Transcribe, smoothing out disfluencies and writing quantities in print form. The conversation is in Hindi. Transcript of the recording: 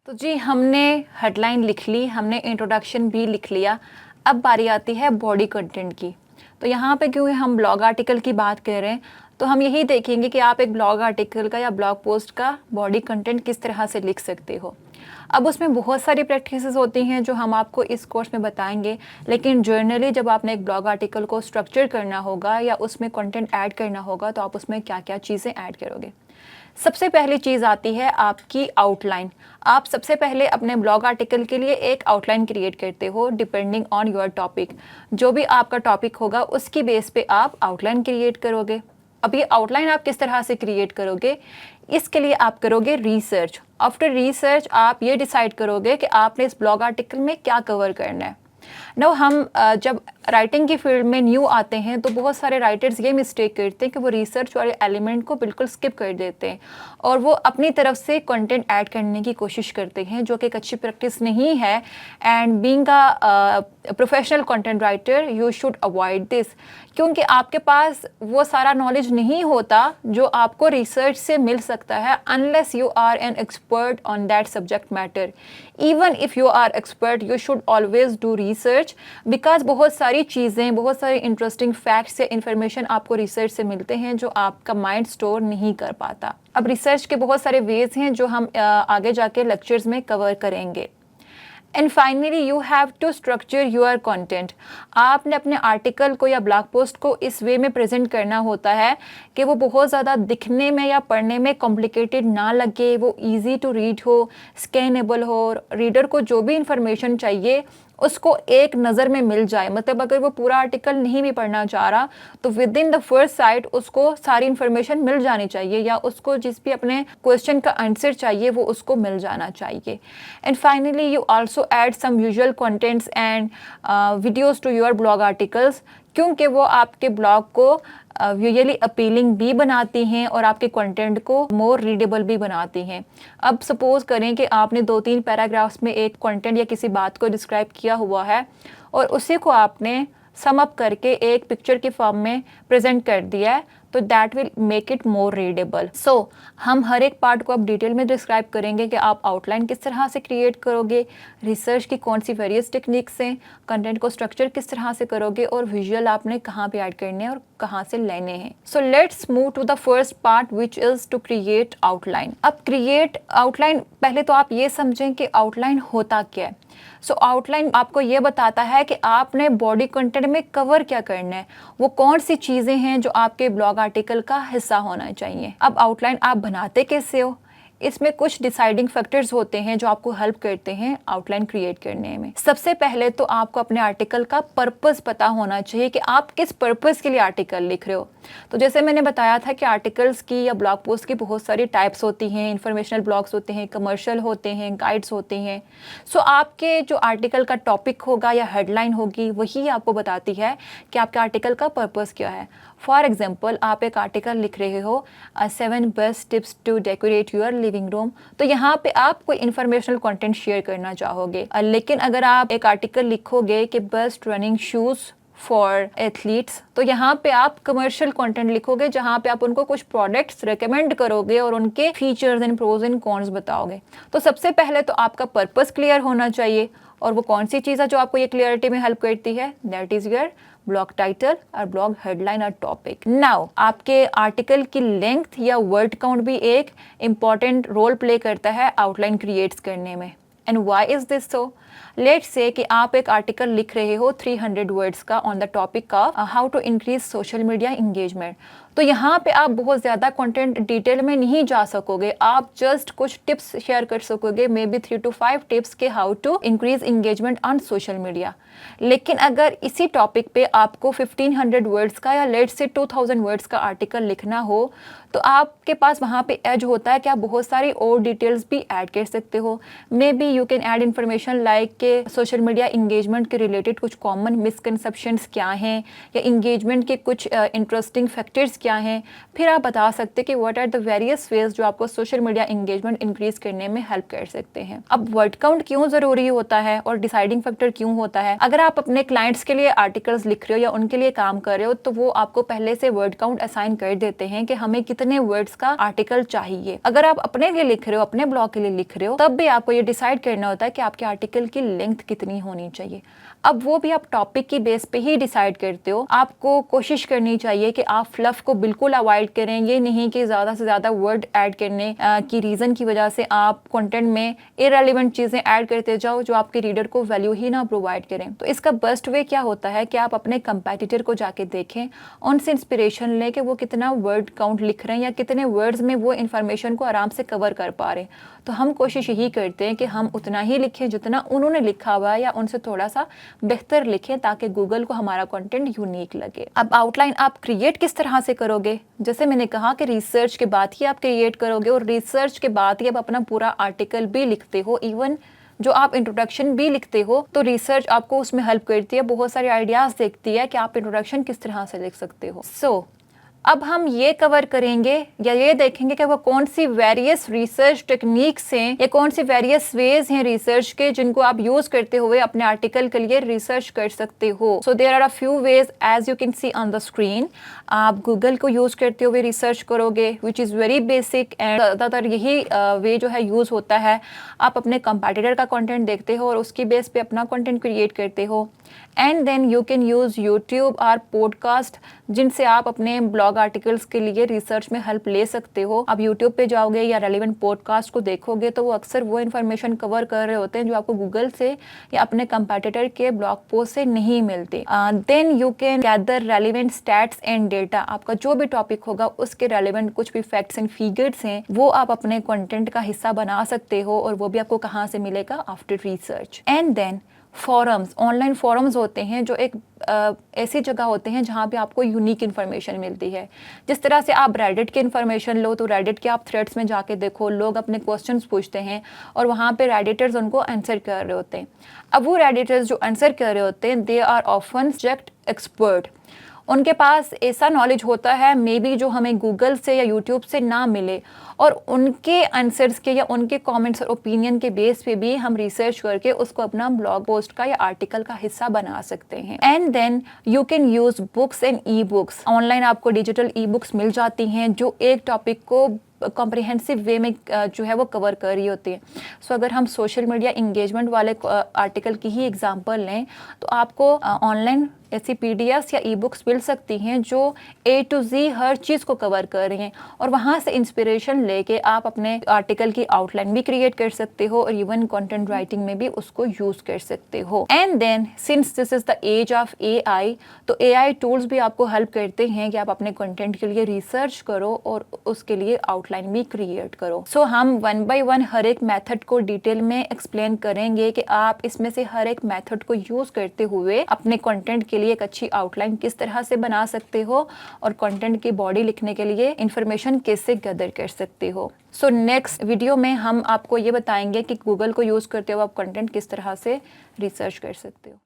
तो जी हमने हेडलाइन लिख ली, हमने इंट्रोडक्शन भी लिख लिया। अब बारी आती है बॉडी कंटेंट की। तो यहाँ पे क्योंकि हम ब्लॉग आर्टिकल की बात कर रहे हैं तो हम यही देखेंगे कि आप एक ब्लॉग आर्टिकल का या ब्लॉग पोस्ट का बॉडी कंटेंट किस तरह से लिख सकते हो। अब उसमें बहुत सारी प्रैक्टिसेस होती हैं जो हम आपको इस कोर्स में बताएंगे, लेकिन जर्नली जब आपने एक ब्लॉग आर्टिकल को स्ट्रक्चर करना होगा या उसमें कंटेंट ऐड करना होगा तो आप उसमें क्या क्या चीज़ें ऐड करोगे। सबसे पहली चीज़ आती है आपकी आउटलाइन। आप सबसे पहले अपने ब्लॉग आर्टिकल के लिए एक आउटलाइन क्रिएट करते हो डिपेंडिंग ऑन योर टॉपिक। जो भी आपका टॉपिक होगा उसकी बेस पे आप आउटलाइन क्रिएट करोगे। अब ये आउटलाइन आप किस तरह से क्रिएट करोगे, इसके लिए आप करोगे रिसर्च। आफ्टर रिसर्च आप ये डिसाइड करोगे कि आपने इस ब्लॉग आर्टिकल में क्या कवर करना है। नो हम जब राइटिंग की फील्ड में न्यू आते हैं तो बहुत सारे राइटर्स ये मिस्टेक करते हैं कि वो रिसर्च वाले एलिमेंट को बिल्कुल स्किप कर देते हैं और वो अपनी तरफ से कंटेंट ऐड करने की कोशिश करते हैं, जो कि एक अच्छी प्रैक्टिस नहीं है। And being a professional content writer you should avoid this, क्योंकि आपके पास वो सारा नॉलेज नहीं होता जो आपको रिसर्च से मिल सकता है, unless you are an expert on that subject matter. Even if you are expert you should always do research, because बहुत सारी चीज़ें, बहुत सारी इंटरेस्टिंग फैक्ट्स या इन्फॉर्मेशन आपको रिसर्च से मिलते हैं जो आपका माइंड स्टोर नहीं कर पाता। अब रिसर्च के बहुत सारे वेज हैं जो हम आगे जाके लेक्चर्स में कवर करेंगे। And finally you have to structure your content. आपने अपने आर्टिकल को या ब्लॉग पोस्ट को इस वे में प्रेजेंट करना होता है कि वो बहुत ज़्यादा दिखने में या पढ़ने में कॉम्प्लिकेटेड ना लगे, वो इजी टू रीड हो, स्कैनेबल हो, रीडर को जो भी इंफॉर्मेशन चाहिए उसको एक नज़र में मिल जाए। मतलब अगर वो पूरा आर्टिकल नहीं भी पढ़ना चाह रहा तो with in the first sight उसको सारी इन्फॉर्मेशन मिल जानी चाहिए, या उसको जिस भी अपने क्वेश्चन का आंसर चाहिए वो उसको मिल जाना चाहिए। And finally you also add some visual contents and videos to your blog articles, क्योंकि वो आपके ब्लॉग को विजुअली अपीलिंग भी बनाती हैं और आपके कंटेंट को मोर रीडेबल भी बनाती हैं। अब सपोज़ करें कि आपने 2-3 पैराग्राफ्स में एक कंटेंट या किसी बात को डिस्क्राइब किया हुआ है और उसी को आपने सम अप करके एक पिक्चर के फॉर्म में प्रेजेंट कर दिया है, तो that will make it more readable. So हम हर एक पार्ट को अब डिटेल में डिस्क्राइब करेंगे कि आप आउटलाइन किस तरह से क्रिएट करोगे, रिसर्च की कौन सी वेरियस टेक्निक्स हैं, कंटेंट को स्ट्रक्चर किस तरह से करोगे और विजुअल आपने कहाँ पे ऐड करने हैं और कहाँ से लेने हैं। So let's move to the first part which is to create outline. अब क्रिएट आउटलाइन, पहले तो आप ये समझें कि आउटलाइन होता क्या है। सो आउटलाइन आपको ये बताता है कि आपने बॉडी कंटेंट में कवर क्या करना है, वो कौन सी चीज़ें हैं जो आपके ब्लॉग आर्टिकल का हिस्सा होना चाहिए। अब आउटलाइन आप बनाते कैसे हो, इसमें कुछ डिसाइडिंग फैक्टर्स होते हैं जो आपको हेल्प करते हैं आउटलाइन क्रिएट करने में। सबसे पहले तो आपको अपने आर्टिकल का पर्पस पता होना चाहिए कि आप किस पर्पस के लिए आर्टिकल लिख रहे हो। तो जैसे मैंने बताया था कि आर्टिकल्स की या ब्लॉग पोस्ट की बहुत सारी टाइप्स होती हैं, इंफॉर्मेशनल ब्लॉग्स होते हैं, कमर्शियल होते हैं, गाइड्स होते हैं। सो आपके जो आर्टिकल का टॉपिक होगा या हेडलाइन होगी वही आपको बताती है कि आपके आर्टिकल का पर्पस क्या है। फॉर एग्जाम्पल आप एक आर्टिकल लिख रहे हो 7 best tips to decorate your living room, तो यहाँ पे आप कोई इन्फॉर्मेशनल कंटेंट शेयर करना चाहोगे। लेकिन अगर आप एक आर्टिकल लिखोगे कि best running shoes for athletes, तो यहाँ पे आप कमर्शियल कंटेंट लिखोगे जहाँ पे आप उनको कुछ प्रोडक्ट्स रेकमेंड करोगे और उनके features and pros and cons बताओगे। तो सबसे पहले तो आपका पर्पस क्लियर होना चाहिए, और वो कौन सी चीज़ है जो आपको ये क्लियरिटी में हेल्प करती है, that is your blog title और ब्लॉग हेडलाइन और टॉपिक। नाउ आपके आर्टिकल की लेंथ या वर्ड काउंट भी एक इम्पॉर्टेंट रोल प्ले करता है आउटलाइन क्रिएट्स करने में। And why is this so? Let's say कि आप एक आर्टिकल लिख रहे हो 300 वर्ड्स का on the topic of how to increase social media engagement. तो यहाँ पे आप बहुत ज़्यादा कंटेंट डिटेल में नहीं जा सकोगे, आप जस्ट कुछ टिप्स शेयर कर सकोगे, मे बी 3 to 5 टिप्स के how to increase engagement on social media. लेकिन अगर इसी टॉपिक पे आपको 1500 वर्ड्स का या लेट्स से 2000 वर्ड्स का आर्टिकल लिखना हो तो आपके पास वहाँ पे एज होता है कि आप बहुत सारी और डिटेल्स भी ऐड कर सकते हो। May be you can add information like के सोशल मीडिया इंगेजमेंट के रिलेटेड कुछ कॉमन मिसकंसेप्शंस क्या हैं, या इंगेजमेंट के कुछ इंटरेस्टिंग फैक्टर्स क्या हैं, फिर आप बता सकते हैं कि what are the various ways जो आपको सोशल मीडिया एंगेजमेंट इंक्रीज करने में हेल्प कर सकते हैं। अब वर्ड काउंट क्यों ज़रूरी होता है और डिसाइडिंग फैक्टर क्यों होता है? अगर आप अपने क्लाइंट्स के लिए आर्टिकल्स लिख रहे हो या उनके लिए काम कर रहे हो तो वो आपको पहले से वर्ड काउंट असाइन कर देते हैं कि हमें कितने वर्ड्स का आर्टिकल चाहिए। अगर आप अपने लिए लिख रहे हो, अपने ब्लॉग के लिए लिख रहे हो, तब भी आपको ये डिसाइड करना होता है कि आपके आर्टिकल की लेंथ कितनी होनी चाहिए। अब वो भी आप टॉपिक की बेस पे ही डिसाइड करते हो। आपको कोशिश करनी चाहिए कि आप फ्लफ को बिल्कुल अवॉइड करें। ये नहीं कि ज़्यादा से ज़्यादा वर्ड ऐड करने की रीज़न की वजह से आप कंटेंट में इररिलेवेंट चीज़ें ऐड करते जाओ जो आपके रीडर को वैल्यू ही ना प्रोवाइड करें। तो इसका बेस्ट वे क्या होता है कि आप अपने कंपेटिटर को जाके देखें, उनसे इंस्पिरेशन लें कि वो कितना वर्ड काउंट लिख रहे हैं या कितने वर्ड्स में वो इन्फॉर्मेशन को आराम से कवर कर पा रहे हैं। तो हम कोशिश यही करते हैं कि हम उतना ही लिखें जितना उन्होंने लिखा हुआ है या उनसे थोड़ा सा बेहतर लिखें ताकि गूगल को हमारा कंटेंट यूनिक लगे। अब आउटलाइन आप क्रिएट किस तरह से करोगे? जैसे मैंने कहा कि रिसर्च के बाद ही आप क्रिएट करोगे और रिसर्च के बाद ही आप अपना पूरा आर्टिकल भी लिखते हो। इवन जो आप इंट्रोडक्शन भी लिखते हो तो रिसर्च आपको उसमें हेल्प करती है, बहुत सारे आइडियाज़ देखती है कि आप इंट्रोडक्शन किस तरह से लिख सकते हो। अब हम ये कवर करेंगे या ये देखेंगे कि वो कौन सी वेरियस रिसर्च टेक्निक्स हैं या कौन सी वेरियस वेज हैं रिसर्च के जिनको आप यूज करते हुए अपने आर्टिकल के लिए रिसर्च कर सकते हो। So there are a few ways as you can see on the screen. आप गूगल को यूज करते हुए रिसर्च करोगे which is very basic and ज़्यादातर यही वे जो है यूज़ होता है। आप अपने कंपेटिटर का कंटेंट देखते हो और उसकी बेस पे अपना कंटेंट क्रिएट करते हो। And then you can use YouTube और पॉडकास्ट जिनसे आप अपने ब्लॉग आर्टिकल्स के लिए रिसर्च में हेल्प ले सकते हो। आप यूट्यूब पे जाओगे या रेलिवेंट पॉडकास्ट को देखोगे तो वो अक्सर वो इन्फॉर्मेशन कवर कर रहे होते हैं जो आपको गूगल से या अपने कंपेटिटर के ब्लॉग पोस्ट से नहीं मिलते। Then you can gather relevant stats and data. आपका जो भी टॉपिक होगा उसके रेलिवेंट कुछ भी फैक्ट्स एंड फिगर्स हैं वो आप अपने कंटेंट का हिस्सा बना सकते हो और वो भी आपको कहाँ से मिलेगा? After research. And then forums, online forums होते हैं जो एक ऐसी जगह होते हैं जहाँ पे आपको यूनिक इन्फॉर्मेशन मिलती है। जिस तरह से आप रेडिट की इन्फॉर्मेशन लो तो रेडिट के आप थ्रेड्स में जाके देखो, लोग अपने क्वेश्चंस पूछते हैं और वहाँ पे रेडिटर्स उनको आंसर कर रहे होते हैं। अब वो रेडिटर्स जो आंसर कर रहे होते हैं they are often subject expert. उनके पास ऐसा नॉलेज होता है मे बी जो हमें गूगल से या यूट्यूब से ना मिले और उनके आंसर्स के या उनके कमेंट्स और ओपिनियन के बेस पे भी हम रिसर्च करके उसको अपना ब्लॉग पोस्ट का या आर्टिकल का हिस्सा बना सकते हैं। And then you can use books and e books. Online आपको डिजिटल ई बुक्स मिल जाती हैं जो एक टॉपिक को कॉम्प्रिहेंसिव वे में जो है वो कवर कर रही होती है। सो अगर हम सोशल मीडिया इंगेजमेंट वाले आर्टिकल की ही एग्जांपल लें तो आपको ऑनलाइन ऐसी पीडीएफ्स या ई बुक्स मिल सकती हैं जो ए टू जी हर चीज़ को कवर कर रही हैं और वहाँ से इंस्पिरेशन लेके आप अपने आर्टिकल की आउटलाइन भी क्रिएट कर सकते हो और इवन कंटेंट राइटिंग में भी उसको यूज़ कर सकते हो। And then since this is the age of AI तो एआई टूल्स भी आपको हेल्प करते हैं कि आप अपने कंटेंट के लिए रिसर्च करो और उसके लिए आउटलाइन भी क्रिएट करो। सो हम वन बाय वन हर एक मेथड को डिटेल में एक्सप्लेन करेंगे कि आप इसमें से हर एक मेथड को यूज़ करते हुए अपने कंटेंट के लिए एक अच्छी आउटलाइन किस तरह से बना सकते हो और कंटेंट की बॉडी लिखने के लिए इंफॉर्मेशन कैसे गैदर कर सकते हो। सो नेक्स्ट वीडियो में हम आपको ये बताएंगे कि गूगल को यूज़ करते हुए आप कंटेंट किस तरह से रिसर्च कर सकते हो।